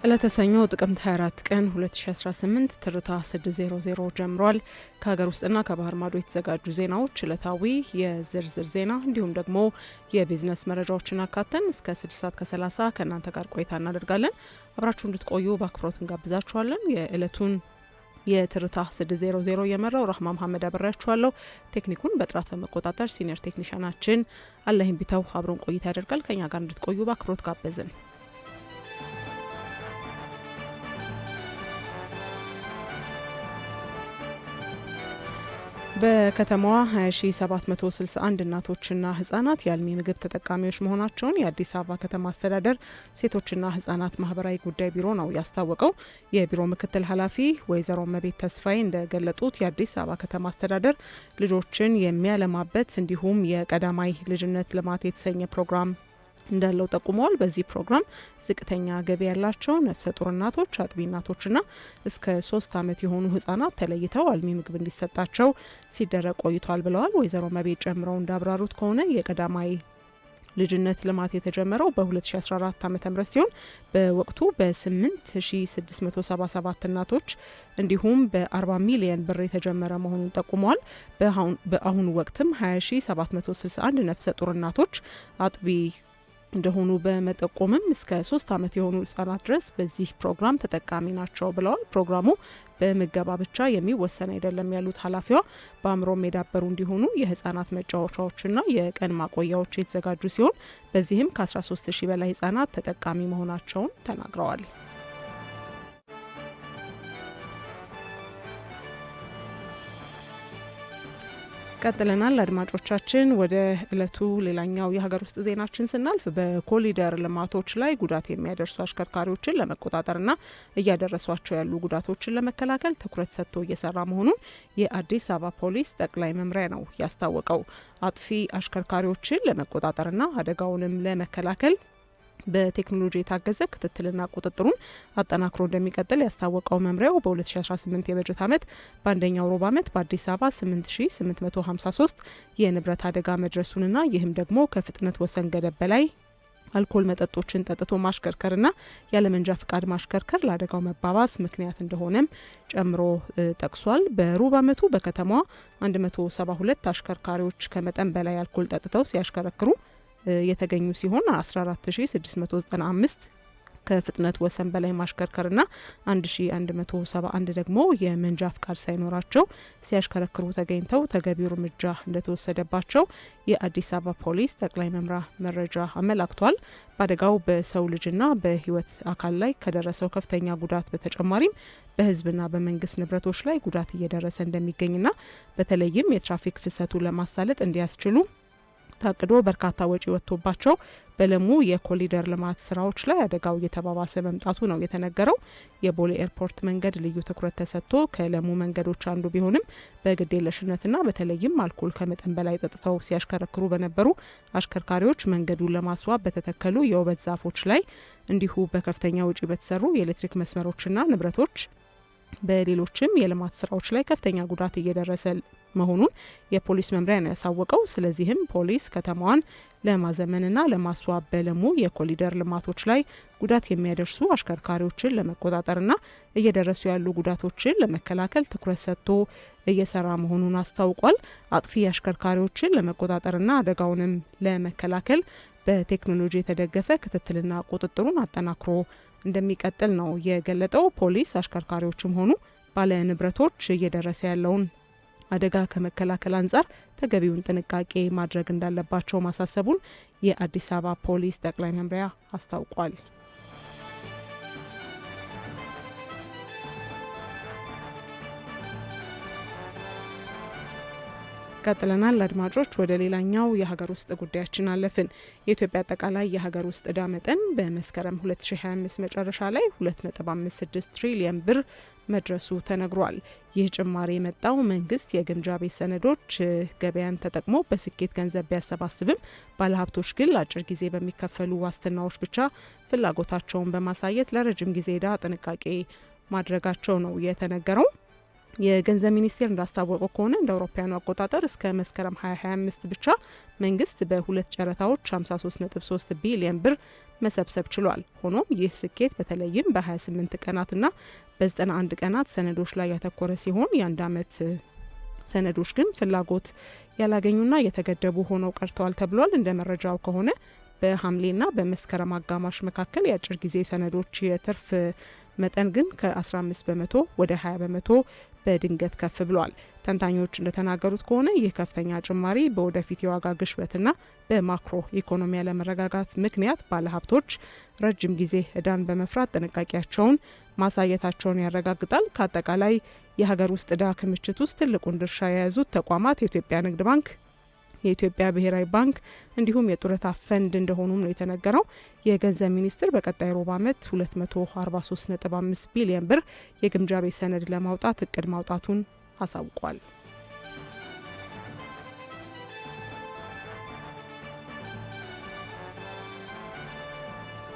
ለተሰኞ ጥቅምት 24 ቀን 2018 ትርታ 600 ጀምሯል። ከሀገር ውስጥና ከባህር ማዶ የተዘጋጁ ዜናዎች፣ ዕለታዊ የዝርዝር ዜና እንዲሁም ደግሞ የቢዝነስ መረጃዎችን አካተን እስከ 6 ሰዓት ከ30 ከእናንተ ጋር ቆይታ እናደርጋለን። አብራችሁ እንድትቆዩ በአክብሮት እንጋብዛችኋለን። የዕለቱን የትርታ 600 የመራው ራህማ መሐመድ አበራችኋለሁ። ቴክኒኩን በጥራት በመቆጣጠር ሲኒየር ቴክኒሻናችን አለህም ቢታው አብሮን ቆይታ ያደርጋል። ከኛ ጋር እንድትቆዩ በአክብሮት ጋበዝን። በከተማዋ 20761 እናቶችና ህጻናት የአልሚ ምግብ ተጠቃሚዎች መሆናቸውን የአዲስ አበባ ከተማ አስተዳደር ሴቶችና ህጻናት ማህበራዊ ጉዳይ ቢሮ ነው ያስታወቀው። የቢሮ ምክትል ኃላፊ ወይዘሮ መቤት ተስፋዬ እንደገለጡት የአዲስ አበባ ከተማ አስተዳደር ልጆችን የሚያለማበት እንዲሁም የቀዳማይ ልጅነት ልማት የተሰኘ ፕሮግራም እንዳለው ጠቁመዋል። በዚህ ፕሮግራም ዝቅተኛ ገቢ ያላቸው ነፍሰ ጡር እናቶች፣ አጥቢ እናቶችና እስከ 3 ዓመት የሆኑ ህጻናት ተለይተው አልሚ ምግብ እንዲሰጣቸው ሲደረግ ቆይቷል ብለዋል። ወይዘሮ መቤት ጨምረው እንዳብራሩት ከሆነ የቀዳማይ ልጅነት ልማት የተጀመረው በ2014 ዓ.ም ሲሆን በወቅቱ በ8677 እናቶች እንዲሁም በ40 ሚሊዮን ብር የተጀመረ መሆኑን ጠቁመዋል። በአሁኑ ወቅትም 20761 ነፍሰ ጡር እናቶች አጥቢ እንደሆኑ በመጠቆምም እስከ 3 ዓመት የሆኑ ህጻናት ድረስ በዚህ ፕሮግራም ተጠቃሚ ናቸው ብለዋል። ፕሮግራሙ በምገባ ብቻ የሚወሰን አይደለም ያሉት ኃላፊዋ በአእምሮም የዳበሩ እንዲሆኑ የህጻናት መጫወቻዎችና የቀን ማቆያዎች የተዘጋጁ ሲሆን በዚህም ከ13000 በላይ ህጻናት ተጠቃሚ መሆናቸውን ተናግረዋል። ቀጥለናል አድማጮቻችን። ወደ እለቱ ሌላኛው የሀገር ውስጥ ዜናችን ስናልፍ በኮሊደር ልማቶች ላይ ጉዳት የሚያደርሱ አሽከርካሪዎችን ለመቆጣጠርና እያደረሷቸው ያሉ ጉዳቶችን ለመከላከል ትኩረት ሰጥቶ እየሰራ መሆኑን የአዲስ አበባ ፖሊስ ጠቅላይ መምሪያ ነው ያስታወቀው። አጥፊ አሽከርካሪዎችን ለመቆጣጠርና አደጋውንም ለመከላከል በቴክኖሎጂ የታገዘ ክትትልና ቁጥጥሩን አጠናክሮ እንደሚቀጥል ያስታወቀው መምሪያው በ2018 የበጀት ዓመት በአንደኛው ሩብ ዓመት በአዲስ አበባ 8853 የንብረት አደጋ መድረሱንና ይህም ደግሞ ከፍጥነት ወሰን ገደብ በላይ አልኮል መጠጦችን ጠጥቶ ማሽከርከርና ያለመንጃ ፍቃድ ማሽከርከር ለአደጋው መባባስ ምክንያት እንደሆነም ጨምሮ ጠቅሷል። በሩብ ዓመቱ በከተማዋ 172 አሽከርካሪዎች ከመጠን በላይ አልኮል ጠጥተው ሲያሽከረክሩ የተገኙ ሲሆን 14695 ከፍጥነት ወሰን በላይ ማሽከርከርና 1171 ደግሞ የመንጃ ፍቃድ ሳይኖራቸው ሲያሽከረክሩ ተገኝተው ተገቢው እርምጃ እንደተወሰደባቸው የአዲስ አበባ ፖሊስ ጠቅላይ መምሪያ መረጃ አመላክቷል። በአደጋው በሰው ልጅና በሕይወት አካል ላይ ከደረሰው ከፍተኛ ጉዳት በተጨማሪም በሕዝብና በመንግስት ንብረቶች ላይ ጉዳት እየደረሰ እንደሚገኝና በተለይም የትራፊክ ፍሰቱን ለማሳለጥ እንዲያስችሉ ታቅዶ በርካታ ወጪ ወጥቶባቸው በለሙ የኮሊደር ልማት ስራዎች ላይ አደጋው እየተባባሰ መምጣቱ ነው የተነገረው። የቦሌ ኤርፖርት መንገድ ልዩ ትኩረት ተሰጥቶ ከለሙ መንገዶች አንዱ ቢሆንም በግዴለሽነትና በተለይም አልኮል ከመጠን በላይ ጠጥተው ሲያሽከረክሩ በነበሩ አሽከርካሪዎች መንገዱን ለማስዋብ በተተከሉ የውበት ዛፎች ላይ እንዲሁ በከፍተኛ ወጪ በተሰሩ የኤሌክትሪክ መስመሮችና ንብረቶች በሌሎችም የልማት ስራዎች ላይ ከፍተኛ ጉዳት እየደረሰ መሆኑን የፖሊስ መምሪያ ነው ያሳወቀው። ስለዚህም ፖሊስ ከተማዋን ለማዘመንና ለማስዋብ በለሙ የኮሊደር ልማቶች ላይ ጉዳት የሚያደርሱ አሽከርካሪዎችን ለመቆጣጠርና እየደረሱ ያሉ ጉዳቶችን ለመከላከል ትኩረት ሰጥቶ እየሰራ መሆኑን አስታውቋል። አጥፊ አሽከርካሪዎችን ለመቆጣጠርና አደጋውንም ለመከላከል በቴክኖሎጂ የተደገፈ ክትትልና ቁጥጥሩን አጠናክሮ እንደሚቀጥል ነው የገለጠው። ፖሊስ አሽከርካሪዎችም ሆኑ ባለ ንብረቶች እየደረሰ ያለውን አደጋ ከመከላከል አንጻር ተገቢውን ጥንቃቄ ማድረግ እንዳለባቸው ማሳሰቡን የአዲስ አበባ ፖሊስ ጠቅላይ መምሪያ አስታውቋል። ቀጥለናል አድማጮች። ወደ ሌላኛው የሀገር ውስጥ ጉዳያችን አለፍን። የኢትዮጵያ አጠቃላይ የሀገር ውስጥ ዕዳ መጠን በመስከረም 2025 መጨረሻ ላይ 2.56 ትሪሊየን ብር መድረሱ ተነግሯል። ይህ ጭማሪ የመጣው መንግስት የግምጃ ቤት ሰነዶች ገበያን ተጠቅሞ በስኬት ገንዘብ ቢያሰባስብም ባለሀብቶች ግን ለአጭር ጊዜ በሚከፈሉ ዋስትናዎች ብቻ ፍላጎታቸውን በማሳየት ለረጅም ጊዜ ዕዳ ጥንቃቄ ማድረጋቸው ነው የተነገረው። የገንዘብ ሚኒስቴር እንዳስታወቀው ከሆነ እንደ አውሮፓውያኑ አቆጣጠር እስከ መስከረም 2025 ብቻ መንግስት በሁለት ጨረታዎች 53.3 ቢሊዮን ብር መሰብሰብ ችሏል። ሆኖም ይህ ስኬት በተለይም በ28 ቀናትና በ91 ቀናት ሰነዶች ላይ ያተኮረ ሲሆን የአንድ አመት ሰነዶች ግን ፍላጎት ያላገኙና የተገደቡ ሆነው ቀርተዋል ተብሏል። እንደ መረጃው ከሆነ በሐምሌና በመስከረም አጋማሽ መካከል የአጭር ጊዜ ሰነዶች የትርፍ መጠን ግን ከ15 በመቶ ወደ 20 በመቶ በድንገት ከፍ ብሏል። ተንታኞች እንደተናገሩት ከሆነ ይህ ከፍተኛ ጭማሪ በወደፊት የዋጋ ግሽበትና በማክሮ ኢኮኖሚ ያለመረጋጋት ምክንያት ባለሀብቶች ረጅም ጊዜ እዳን በመፍራት ጥንቃቄያቸውን ማሳየታቸውን ያረጋግጣል። ከአጠቃላይ የሀገር ውስጥ እዳ ክምችት ውስጥ ትልቁን ድርሻ የያዙት ተቋማት የኢትዮጵያ ንግድ ባንክ፣ የኢትዮጵያ ብሔራዊ ባንክ እንዲሁም የጡረታ ፈንድ እንደሆኑም ነው የተነገረው። የገንዘብ ሚኒስቴር በቀጣይ ሩብ ዓመት 243.5 ቢሊዮን ብር የግምጃ ቤት ሰነድ ለማውጣት እቅድ ማውጣቱን አሳውቋል።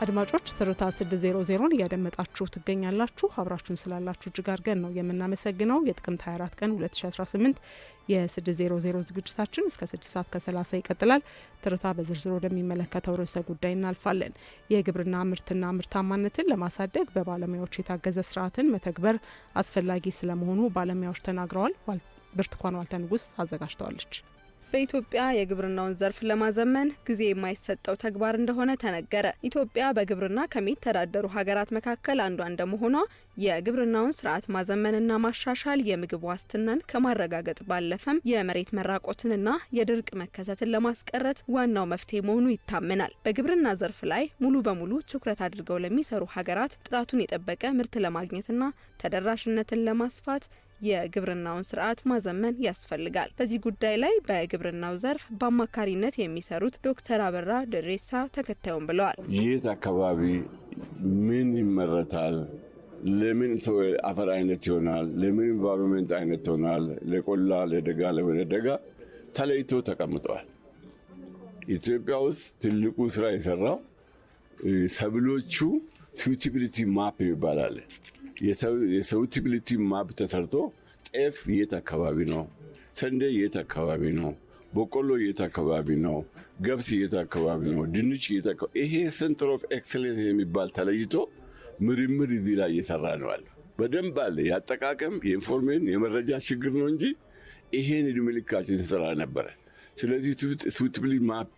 አድማጮች ትርታ 600ን እያደመጣችሁ ትገኛላችሁ። አብራችሁን ስላላችሁ እጅግ አድርገን ነው የምናመሰግነው። የጥቅምት 24 ቀን 2018 የ600 ዝግጅታችን እስከ 6 ሰዓት ከ30 ይቀጥላል። ትርታ በዝርዝር ወደሚመለከተው ርዕሰ ጉዳይ እናልፋለን። የግብርና ምርትና ምርታማነትን ለማሳደግ በባለሙያዎች የታገዘ ስርዓትን መተግበር አስፈላጊ ስለመሆኑ ባለሙያዎች ተናግረዋል። ብርቱካን ዋልተ ንጉስ አዘጋጅተዋለች። በኢትዮጵያ የግብርናውን ዘርፍ ለማዘመን ጊዜ የማይሰጠው ተግባር እንደሆነ ተነገረ። ኢትዮጵያ በግብርና ከሚተዳደሩ ሀገራት መካከል አንዷ እንደመሆኗ የግብርናውን ስርዓት ማዘመንና ማሻሻል የምግብ ዋስትናን ከማረጋገጥ ባለፈም የመሬት መራቆትንና የድርቅ መከሰትን ለማስቀረት ዋናው መፍትሄ መሆኑ ይታመናል። በግብርና ዘርፍ ላይ ሙሉ በሙሉ ትኩረት አድርገው ለሚሰሩ ሀገራት ጥራቱን የጠበቀ ምርት ለማግኘትና ተደራሽነትን ለማስፋት የግብርናውን ስርዓት ማዘመን ያስፈልጋል። በዚህ ጉዳይ ላይ በግብርናው ዘርፍ በአማካሪነት የሚሰሩት ዶክተር አበራ ደሬሳ ተከታዩን ብለዋል። የት አካባቢ ምን ይመረታል? ለምን አፈር አይነት ይሆናል? ለምን ኢንቫይሮንመንት አይነት ይሆናል? ለቆላ፣ ለደጋ፣ ለወደደጋ ተለይቶ ተቀምጠዋል። ኢትዮጵያ ውስጥ ትልቁ ስራ የሰራው ሰብሎቹ ሱቲቢሊቲ ማፕ ይባላል። የሱቲቢሊቲ ማፕ ተሰርቶ ጤፍ የት አካባቢ ነው፣ ስንዴ የት አካባቢ ነው፣ በቆሎ የት አካባቢ ነው፣ ገብስ የት አካባቢ ነው፣ ድንች የት አካባቢ፣ ይሄ ሴንተር ኦፍ ኤክሰለንስ የሚባል ተለይቶ ምርምር እዚህ ላይ እየሰራ ነው አለ። በደንብ አለ። ያጠቃቀም የኢንፎርሜሽን የመረጃ ችግር ነው እንጂ ይሄን እድሜ ልካችን ተሰራ ነበረ። ስለዚህ ሱቲቢሊቲ ማፕ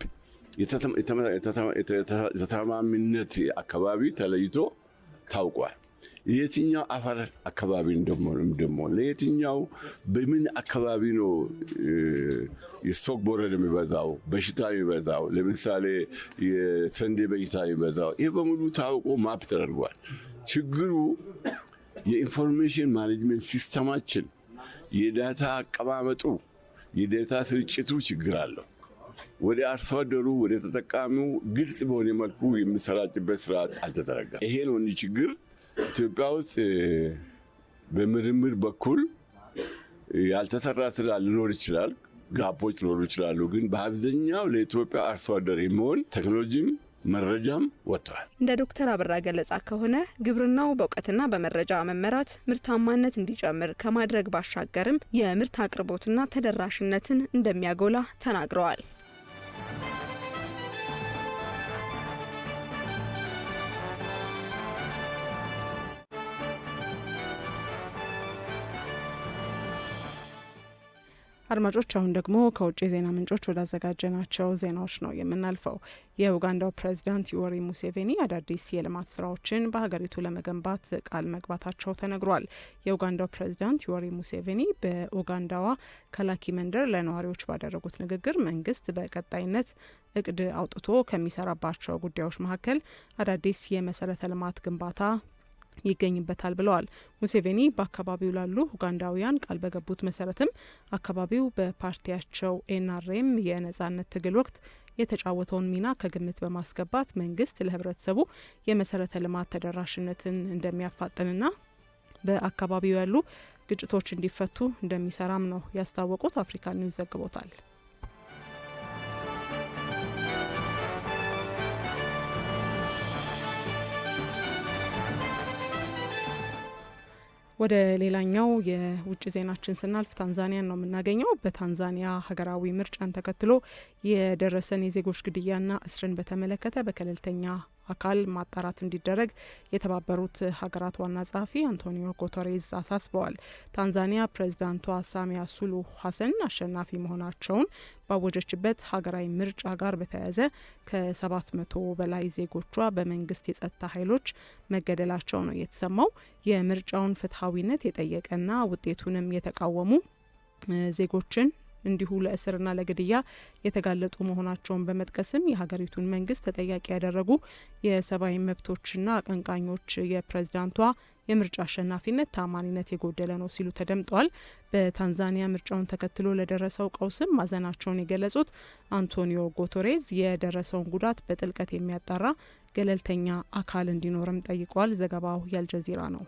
የተተማሚነት አካባቢ ተለይቶ ታውቋል። የትኛው አፈር አካባቢ እንደሞ ለየትኛው በምን አካባቢ ነው የስቶክ ቦረር የሚበዛው በሽታ የሚበዛው፣ ለምሳሌ የስንዴ በሽታ የሚበዛው፣ ይህ በሙሉ ታውቆ ማፕ ተደርጓል። ችግሩ የኢንፎርሜሽን ማኔጅመንት ሲስተማችን የዳታ አቀማመጡ የዳታ ስርጭቱ ችግር አለው። ወደ አርሶ አደሩ ወደ ተጠቃሚው ግልጽ በሆነ መልኩ የሚሰራጭበት ስርዓት አልተዘረጋም። ይሄ ነው ችግር። ኢትዮጵያ ውስጥ በምርምር በኩል ያልተሰራ ስራ ሊኖር ይችላል፣ ጋፖች ሊኖሩ ይችላሉ። ግን በአብዛኛው ለኢትዮጵያ አርሶ አደር የሚሆን ቴክኖሎጂም መረጃም ወጥቷል። እንደ ዶክተር አበራ ገለጻ ከሆነ ግብርናው በእውቀትና በመረጃ መመራት ምርታማነት እንዲጨምር ከማድረግ ባሻገርም የምርት አቅርቦትና ተደራሽነትን እንደሚያጎላ ተናግረዋል። አድማጮች አሁን ደግሞ ከውጭ የዜና ምንጮች ወዳዘጋጀናቸው ዜናዎች ነው የምናልፈው። የኡጋንዳው ፕሬዚዳንት ዩዌሪ ሙሴቬኒ አዳዲስ የልማት ስራዎችን በሀገሪቱ ለመገንባት ቃል መግባታቸው ተነግሯል። የኡጋንዳው ፕሬዚዳንት ዩዌሪ ሙሴቬኒ በኡጋንዳዋ ካላኪ መንደር ለነዋሪዎች ባደረጉት ንግግር መንግስት በቀጣይነት እቅድ አውጥቶ ከሚሰራባቸው ጉዳዮች መካከል አዳዲስ የመሰረተ ልማት ግንባታ ይገኝበታል ብለዋል። ሙሴቬኒ በአካባቢው ላሉ ኡጋንዳውያን ቃል በገቡት መሰረትም አካባቢው በፓርቲያቸው ኤንአርኤም የነጻነት ትግል ወቅት የተጫወተውን ሚና ከግምት በማስገባት መንግስት ለህብረተሰቡ የመሰረተ ልማት ተደራሽነትን እንደሚያፋጥንና በአካባቢው ያሉ ግጭቶች እንዲፈቱ እንደሚሰራም ነው ያስታወቁት። አፍሪካ ኒውስ ዘግቦታል። ወደ ሌላኛው የውጭ ዜናችን ስናልፍ ታንዛኒያን ነው የምናገኘው። በታንዛኒያ ሀገራዊ ምርጫን ተከትሎ የደረሰን የዜጎች ግድያና እስርን በተመለከተ በገለልተኛ አካል ማጣራት እንዲደረግ የተባበሩት ሀገራት ዋና ጸሐፊ አንቶኒዮ ጉተሬዝ አሳስበዋል። ታንዛኒያ ፕሬዚዳንቷ ሳሚያ ሱሉሁ ሀሰን አሸናፊ መሆናቸውን ባወጀችበት ሀገራዊ ምርጫ ጋር በተያያዘ ከ700 በላይ ዜጎቿ በመንግስት የጸጥታ ኃይሎች መገደላቸው ነው የተሰማው። የምርጫውን ፍትሐዊነት የጠየቀና ውጤቱንም የተቃወሙ ዜጎችን እንዲሁ ለእስርና ለግድያ የተጋለጡ መሆናቸውን በመጥቀስም የሀገሪቱን መንግስት ተጠያቂ ያደረጉ የሰብአዊ መብቶችና አቀንቃኞች የፕሬዝዳንቷ የምርጫ አሸናፊነት ታማኒነት የጎደለ ነው ሲሉ ተደምጠዋል። በታንዛኒያ ምርጫውን ተከትሎ ለደረሰው ቀውስም ማዘናቸውን የገለጹት አንቶኒዮ ጉተሬዝ የደረሰውን ጉዳት በጥልቀት የሚያጣራ ገለልተኛ አካል እንዲኖርም ጠይቀዋል። ዘገባው የአልጀዚራ ነው።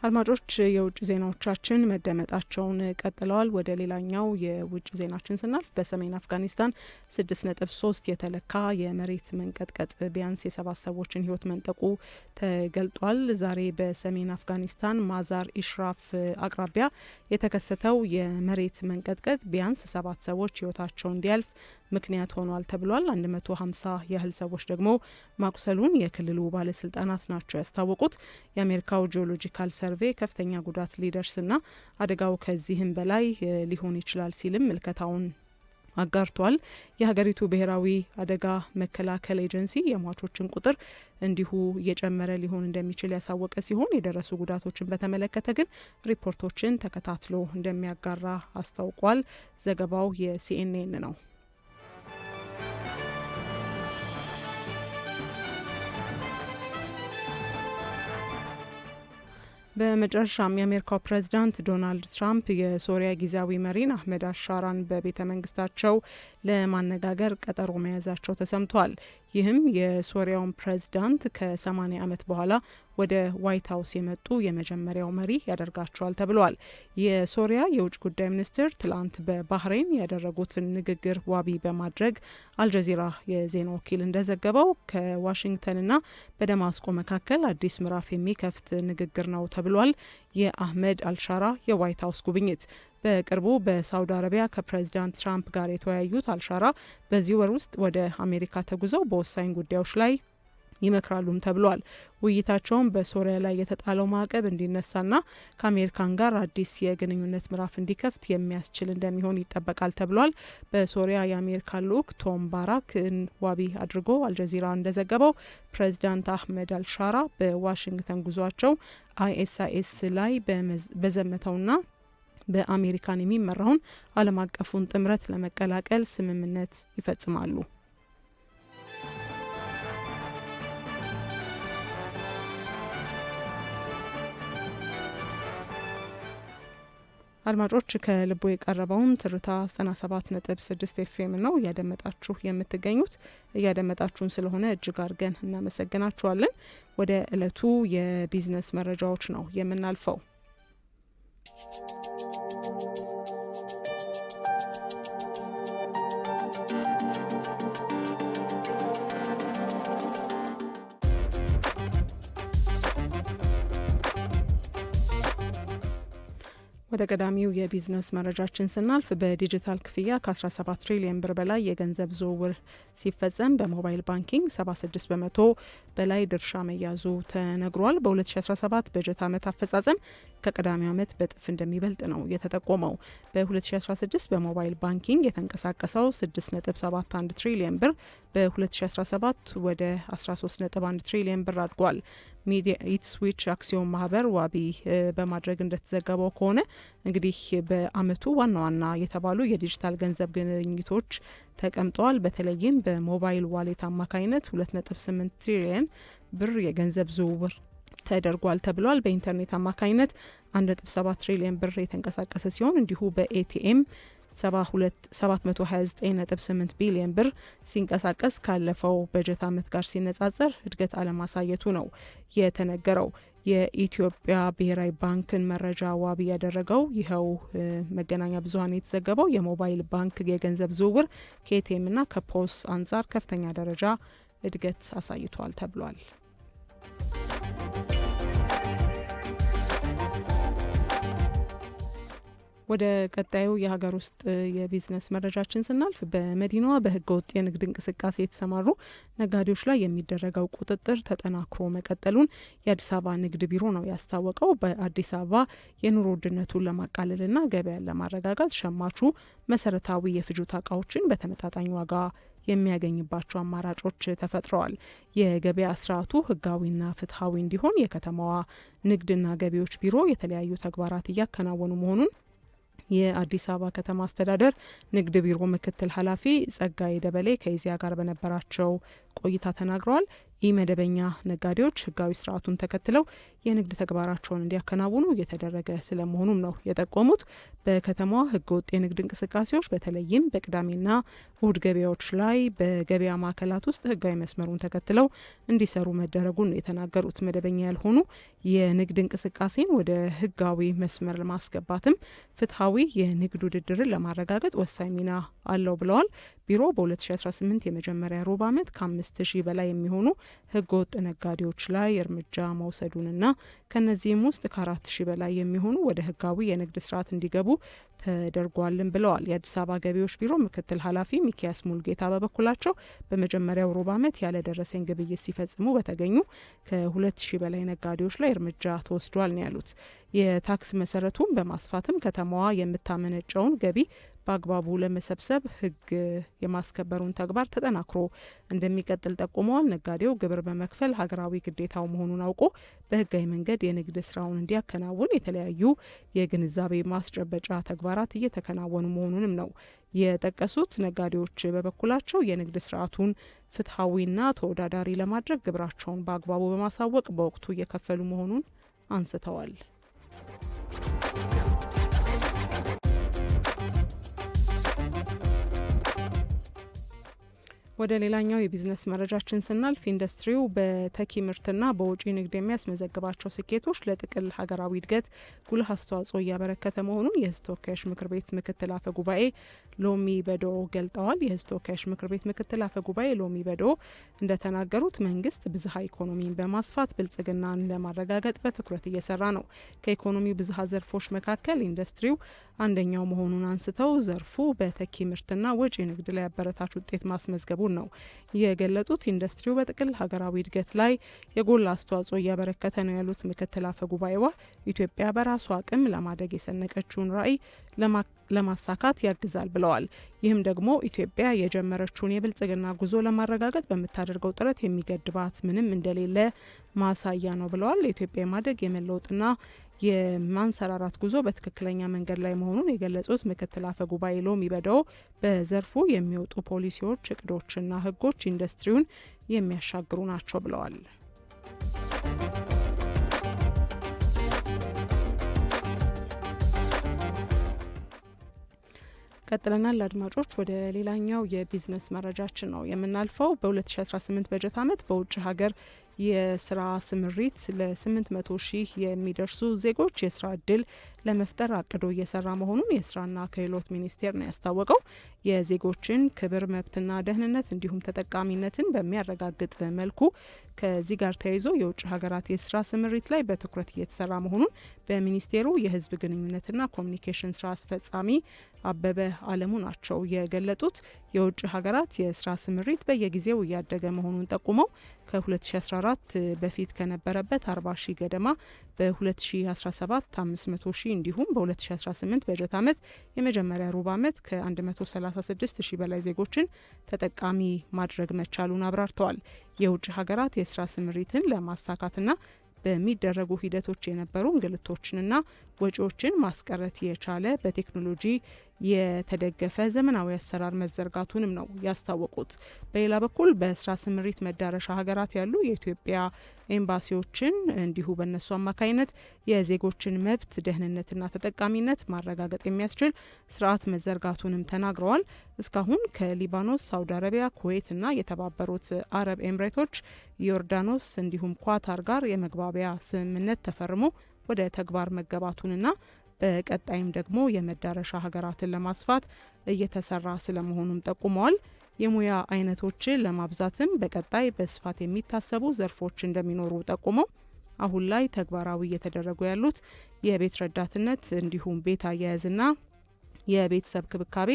አድማጮች የውጭ ዜናዎቻችን መደመጣቸውን ቀጥለዋል። ወደ ሌላኛው የውጭ ዜናችን ስናልፍ በሰሜን አፍጋኒስታን 6.3 የተለካ የመሬት መንቀጥቀጥ ቢያንስ የ7 ሰዎችን ሕይወት መንጠቁ ተገልጧል። ዛሬ በሰሜን አፍጋኒስታን ማዛር ኢሽራፍ አቅራቢያ የተከሰተው የመሬት መንቀጥቀጥ ቢያንስ 7 ሰዎች ሕይወታቸው እንዲያልፍ ምክንያት ሆኗል ተብሏል። 150 ያህል ሰዎች ደግሞ ማቁሰሉን የክልሉ ባለስልጣናት ናቸው ያስታወቁት። የአሜሪካው ጂኦሎጂካል ሰርቬ ከፍተኛ ጉዳት ሊደርስና አደጋው ከዚህም በላይ ሊሆን ይችላል ሲልም ምልከታውን አጋርቷል። የሀገሪቱ ብሔራዊ አደጋ መከላከል ኤጀንሲ የሟቾችን ቁጥር እንዲሁ እየጨመረ ሊሆን እንደሚችል ያሳወቀ ሲሆን የደረሱ ጉዳቶችን በተመለከተ ግን ሪፖርቶችን ተከታትሎ እንደሚያጋራ አስታውቋል። ዘገባው የሲኤንኤን ነው። በመጨረሻም የአሜሪካው ፕሬዝዳንት ዶናልድ ትራምፕ የሶሪያ ጊዜያዊ መሪን አህመድ አልሻራን በቤተ መንግስታቸው ለማነጋገር ቀጠሮ መያዛቸው ተሰምቷል። ይህም የሶሪያውን ፕሬዝዳንት ከ80 ዓመት በኋላ ወደ ዋይት ሀውስ የመጡ የመጀመሪያው መሪ ያደርጋቸዋል ተብሏል። የሶሪያ የውጭ ጉዳይ ሚኒስትር ትላንት በባህሬን ያደረጉትን ንግግር ዋቢ በማድረግ አልጀዚራ የዜና ወኪል እንደዘገበው ከዋሽንግተንና በደማስቆ መካከል አዲስ ምዕራፍ የሚከፍት ንግግር ነው ተብሏል። የአህመድ አልሻራ የዋይት ሀውስ ጉብኝት በቅርቡ በሳውዲ አረቢያ ከፕሬዚዳንት ትራምፕ ጋር የተወያዩት አልሻራ በዚህ ወር ውስጥ ወደ አሜሪካ ተጉዘው በወሳኝ ጉዳዮች ላይ ይመክራሉም ተብሏል። ውይይታቸውን በሶሪያ ላይ የተጣለው ማዕቀብ እንዲነሳና ከአሜሪካን ጋር አዲስ የግንኙነት ምዕራፍ እንዲከፍት የሚያስችል እንደሚሆን ይጠበቃል ተብሏል። በሶሪያ የአሜሪካ ልዑክ ቶም ባራክን ዋቢ አድርጎ አልጀዚራ እንደዘገበው ፕሬዚዳንት አህመድ አልሻራ በዋሽንግተን ጉዟቸው አይኤስአይኤስ ላይ በዘመተውና በአሜሪካን የሚመራውን ዓለም አቀፉን ጥምረት ለመቀላቀል ስምምነት ይፈጽማሉ። አድማጮች ከልቦ የቀረበውን ትርታ 97.6 ኤፍኤም ነው እያደመጣችሁ የምትገኙት። እያደመጣችሁን ስለሆነ እጅግ አድርገን እናመሰግናችኋለን። ወደ ዕለቱ የቢዝነስ መረጃዎች ነው የምናልፈው። ወደ ቀዳሚው የቢዝነስ መረጃችን ስናልፍ በዲጂታል ክፍያ ከ17 ትሪሊዮን ብር በላይ የገንዘብ ዝውውር ሲፈጸም በሞባይል ባንኪንግ 76 በመቶ በላይ ድርሻ መያዙ ተነግሯል። በ2017 በጀት ዓመት አፈጻጸም ከቀዳሚው ዓመት በጥፍ እንደሚበልጥ ነው የተጠቆመው። በ2016 በሞባይል ባንኪንግ የተንቀሳቀሰው 6.71 ትሪሊዮን ብር በ2017 ወደ 13.1 ትሪሊዮን ብር አድጓል። ሚዲያ ኢትስዊች አክሲዮን ማህበር ዋቢ በማድረግ እንደተዘገበው ከሆነ እንግዲህ በአመቱ ዋና ዋና የተባሉ የዲጂታል ገንዘብ ግኝቶች ተቀምጠዋል። በተለይም በሞባይል ዋሌት አማካኝነት 2.8 ትሪሊዮን ብር የገንዘብ ዝውውር ተደርጓል ተብሏል። በኢንተርኔት አማካኝነት 1.7 ትሪሊዮን ብር የተንቀሳቀሰ ሲሆን እንዲሁ በኤቲኤም 729.8 ቢሊዮን ብር ሲንቀሳቀስ ካለፈው በጀት ዓመት ጋር ሲነጻጸር እድገት አለማሳየቱ ነው የተነገረው። የኢትዮጵያ ብሔራዊ ባንክን መረጃ ዋቢ ያደረገው ይኸው መገናኛ ብዙኃን የተዘገበው የሞባይል ባንክ የገንዘብ ዝውውር ከኤቲኤምና ከፖስ አንጻር ከፍተኛ ደረጃ እድገት አሳይቷል ተብሏል። ወደ ቀጣዩ የሀገር ውስጥ የቢዝነስ መረጃችን ስናልፍ በመዲናዋ በህገ ወጥ የንግድ እንቅስቃሴ የተሰማሩ ነጋዴዎች ላይ የሚደረገው ቁጥጥር ተጠናክሮ መቀጠሉን የአዲስ አበባ ንግድ ቢሮ ነው ያስታወቀው። በአዲስ አበባ የኑሮ ውድነቱን ለማቃለልና ገበያን ለማረጋጋት ሸማቹ መሰረታዊ የፍጆታ እቃዎችን በተመጣጣኝ ዋጋ የሚያገኝባቸው አማራጮች ተፈጥረዋል። የገበያ ስርዓቱ ህጋዊና ፍትሐዊ እንዲሆን የከተማዋ ንግድና ገቢዎች ቢሮ የተለያዩ ተግባራት እያከናወኑ መሆኑን የአዲስ አበባ ከተማ አስተዳደር ንግድ ቢሮ ምክትል ኃላፊ ጸጋይ ደበሌ ከኢዜአ ጋር በነበራቸው ቆይታ ተናግረዋል። ኢመደበኛ ነጋዴዎች ህጋዊ ስርዓቱን ተከትለው የንግድ ተግባራቸውን እንዲያከናውኑ እየተደረገ ስለመሆኑም ነው የጠቆሙት። በከተማዋ ህገወጥ የንግድ እንቅስቃሴዎች በተለይም በቅዳሜና እሁድ ገበያዎች ላይ በገበያ ማዕከላት ውስጥ ህጋዊ መስመሩን ተከትለው እንዲሰሩ መደረጉን ነው የተናገሩት። መደበኛ ያልሆኑ የንግድ እንቅስቃሴን ወደ ህጋዊ መስመር ለማስገባትም ፍትሐዊ የንግድ ውድድርን ለማረጋገጥ ወሳኝ ሚና አለው ብለዋል። ቢሮ በ2018 የመጀመሪያ ሩብ ዓመት ከ5000 በላይ የሚሆኑ ህገወጥ ነጋዴዎች ላይ እርምጃ መውሰዱንና ከነዚህም ውስጥ ከ4000 በላይ የሚሆኑ ወደ ህጋዊ የንግድ ስርዓት እንዲገቡ ተደርጓልን ብለዋል። የአዲስ አበባ ገቢዎች ቢሮ ምክትል ኃላፊ ሚኪያስ ሙልጌታ በበኩላቸው በመጀመሪያው ሩብ ዓመት ያለ ደረሰኝ ግብይት ሲፈጽሙ በተገኙ ከ2000 በላይ ነጋዴዎች ላይ እርምጃ ተወስዷል ነው ያሉት። የታክስ መሰረቱን በማስፋትም ከተማዋ የምታመነጨውን ገቢ በአግባቡ ለመሰብሰብ ህግ የማስከበሩን ተግባር ተጠናክሮ እንደሚቀጥል ጠቁመዋል። ነጋዴው ግብር በመክፈል ሀገራዊ ግዴታው መሆኑን አውቆ በህጋዊ መንገድ የንግድ ስራውን እንዲያከናውን የተለያዩ የግንዛቤ ማስጨበጫ ተግባራት እየተከናወኑ መሆኑንም ነው የጠቀሱት። ነጋዴዎች በበኩላቸው የንግድ ስርዓቱን ፍትሐዊና ተወዳዳሪ ለማድረግ ግብራቸውን በአግባቡ በማሳወቅ በወቅቱ እየከፈሉ መሆኑን አንስተዋል። ወደ ሌላኛው የቢዝነስ መረጃችን ስናልፍ ኢንዱስትሪው በተኪ ምርትና በውጪ ንግድ የሚያስመዘግባቸው ስኬቶች ለጥቅል ሀገራዊ እድገት ጉልህ አስተዋጽኦ እያበረከተ መሆኑን የህዝብ ተወካዮች ምክር ቤት ምክትል አፈ ጉባኤ ሎሚ በዶ ገልጠዋል። የህዝብ ተወካዮች ምክር ቤት ምክትል አፈ ጉባኤ ሎሚ በዶ እንደተናገሩት መንግስት ብዝሃ ኢኮኖሚን በማስፋት ብልጽግናን ለማረጋገጥ በትኩረት እየሰራ ነው። ከኢኮኖሚው ብዝሃ ዘርፎች መካከል ኢንዱስትሪው አንደኛው መሆኑን አንስተው ዘርፉ በተኪ ምርትና ወጪ ንግድ ላይ አበረታች ውጤት ማስመዝገቡ ነው የገለጡት። ኢንዱስትሪው በጥቅል ሀገራዊ እድገት ላይ የጎላ አስተዋጽኦ እያበረከተ ነው ያሉት ምክትል አፈ ጉባኤዋ ኢትዮጵያ በራሷ አቅም ለማደግ የሰነቀችውን ራዕይ ለማሳካት ያግዛል ብለዋል። ይህም ደግሞ ኢትዮጵያ የጀመረችውን የብልጽግና ጉዞ ለማረጋገጥ በምታደርገው ጥረት የሚገድባት ምንም እንደሌለ ማሳያ ነው ብለዋል። የኢትዮጵያ የማደግ የመለወጥና የማንሰራራት ጉዞ በትክክለኛ መንገድ ላይ መሆኑን የገለጹት ምክትል አፈ ጉባኤ ሎሚ በደው በዘርፉ የሚወጡ ፖሊሲዎች፣ እቅዶችና ህጎች ኢንዱስትሪውን የሚያሻግሩ ናቸው ብለዋል። ቀጥለናል አድማጮች። ወደ ሌላኛው የቢዝነስ መረጃችን ነው የምናልፈው። በ2018 በጀት ዓመት በውጭ ሀገር የስራ ስምሪት ለ800 ሺህ የሚደርሱ ዜጎች የስራ እድል ለመፍጠር አቅዶ እየሰራ መሆኑን የስራና ክህሎት ሚኒስቴር ነው ያስታወቀው። የዜጎችን ክብር፣ መብትና ደህንነት እንዲሁም ተጠቃሚነትን በሚያረጋግጥ መልኩ ከዚህ ጋር ተያይዞ የውጭ ሀገራት የስራ ስምሪት ላይ በትኩረት እየተሰራ መሆኑን በሚኒስቴሩ የህዝብ ግንኙነትና ኮሚኒኬሽን ስራ አስፈጻሚ አበበ አለሙ ናቸው የገለጡት። የውጭ ሀገራት የስራ ስምሪት በየጊዜው እያደገ መሆኑን ጠቁመው ከ2014 በፊት ከነበረበት 40 ሺህ ገደማ በ2017 500 ሺህ እንዲሁም በ2018 በጀት ዓመት የመጀመሪያ ሩብ ዓመት ከ136 ሺህ በላይ ዜጎችን ተጠቃሚ ማድረግ መቻሉን አብራርተዋል። የውጭ ሀገራት የስራ ስምሪትን ለማሳካትና በሚደረጉ ሂደቶች የነበሩ እንግልቶችንና ወጪዎችን ማስቀረት የቻለ በቴክኖሎጂ የተደገፈ ዘመናዊ አሰራር መዘርጋቱንም ነው ያስታወቁት። በሌላ በኩል በስራ ስምሪት መዳረሻ ሀገራት ያሉ የኢትዮጵያ ኤምባሲዎችን እንዲሁ በእነሱ አማካኝነት የዜጎችን መብት ደህንነትና ተጠቃሚነት ማረጋገጥ የሚያስችል ስርዓት መዘርጋቱንም ተናግረዋል። እስካሁን ከሊባኖስ፣ ሳውዲ አረቢያ፣ ኩዌትና የተባበሩት አረብ ኤምሬቶች፣ ዮርዳኖስ እንዲሁም ኳታር ጋር የመግባቢያ ስምምነት ተፈርሞ ወደ ተግባር መገባቱንና በቀጣይም ደግሞ የመዳረሻ ሀገራትን ለማስፋት እየተሰራ ስለመሆኑም ጠቁመዋል። የሙያ አይነቶችን ለማብዛትም በቀጣይ በስፋት የሚታሰቡ ዘርፎች እንደሚኖሩ ጠቁመው አሁን ላይ ተግባራዊ እየተደረጉ ያሉት የቤት ረዳትነት እንዲሁም ቤት አያያዝና የቤተሰብ ክብካቤ፣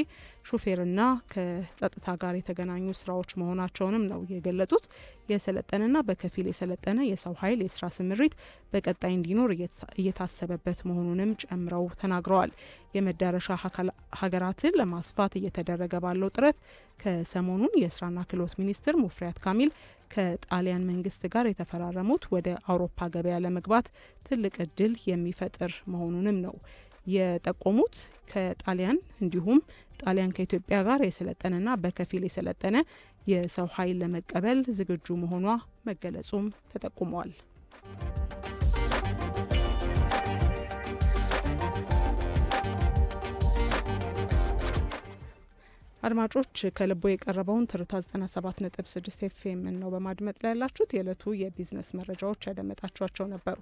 ሹፌርና ከጸጥታ ጋር የተገናኙ ስራዎች መሆናቸውንም ነው የገለጡት። የሰለጠነና በከፊል የሰለጠነ የሰው ኃይል የስራ ስምሪት በቀጣይ እንዲኖር እየታሰበበት መሆኑንም ጨምረው ተናግረዋል። የመዳረሻ ሀገራትን ለማስፋት እየተደረገ ባለው ጥረት ከሰሞኑን የስራና ክህሎት ሚኒስትር ሙፈሪያት ካሚል ከጣሊያን መንግስት ጋር የተፈራረሙት ወደ አውሮፓ ገበያ ለመግባት ትልቅ እድል የሚፈጥር መሆኑንም ነው የጠቆሙት። ከጣሊያን እንዲሁም ጣሊያን ከኢትዮጵያ ጋር የሰለጠነና በከፊል የሰለጠነ የሰው ኃይል ለመቀበል ዝግጁ መሆኗ መገለጹም ተጠቁመዋል። አድማጮች ከልቦ የቀረበውን ትርታ 97.6 ኤፍኤም ነው በማድመጥ ላይ ያላችሁት። የዕለቱ የቢዝነስ መረጃዎች ያደመጣችኋቸው ነበሩ።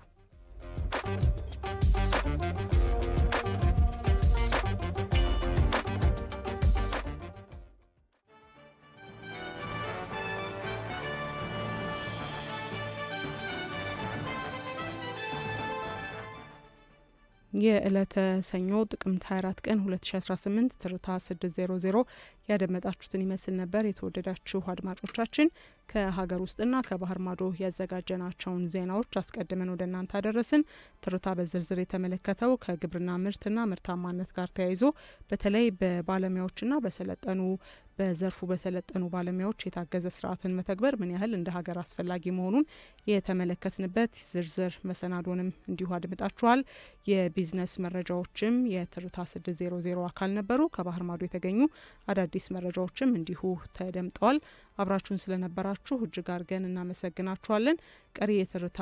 የዕለተ ሰኞ ጥቅምት 24 ቀን 2018 ትርታ 600 ያደመጣችሁትን ይመስል ነበር። የተወደዳችሁ አድማጮቻችን ከሀገር ውስጥና ከባህር ማዶ ያዘጋጀናቸውን ዜናዎች አስቀድመን ወደ እናንተ አደረስን። ትርታ በዝርዝር የተመለከተው ከግብርና ምርትና ምርታማነት ጋር ተያይዞ በተለይ በባለሙያዎችና በዘርፉ በሰለጠኑ ባለሙያዎች የታገዘ ስርዓትን መተግበር ምን ያህል እንደ ሀገር አስፈላጊ መሆኑን የተመለከትንበት ዝርዝር መሰናዶንም እንዲሁ አድምጣችኋል። የቢዝነስ መረጃዎችም የትርታ 600 አካል ነበሩ። ከባህር ማዶ የተገኙ አዳዲስ መረጃዎችም እንዲሁ ተደምጠዋል። አብራችሁን ስለነበራችሁ እጅግ አድርገን እናመሰግናችኋለን። ቀሪ የትርታ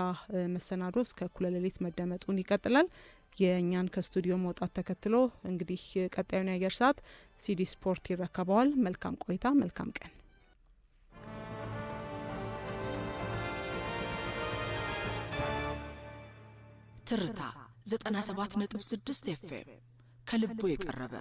መሰናዶ እስከ እኩለ ሌሊት መደመጡን ይቀጥላል። የእኛን ከስቱዲዮ መውጣት ተከትሎ እንግዲህ ቀጣዩን የአየር ሰዓት ሲዲ ስፖርት ይረከበዋል። መልካም ቆይታ፣ መልካም ቀን። ትርታ 97.6 ኤፍኤም ከልቦ የቀረበ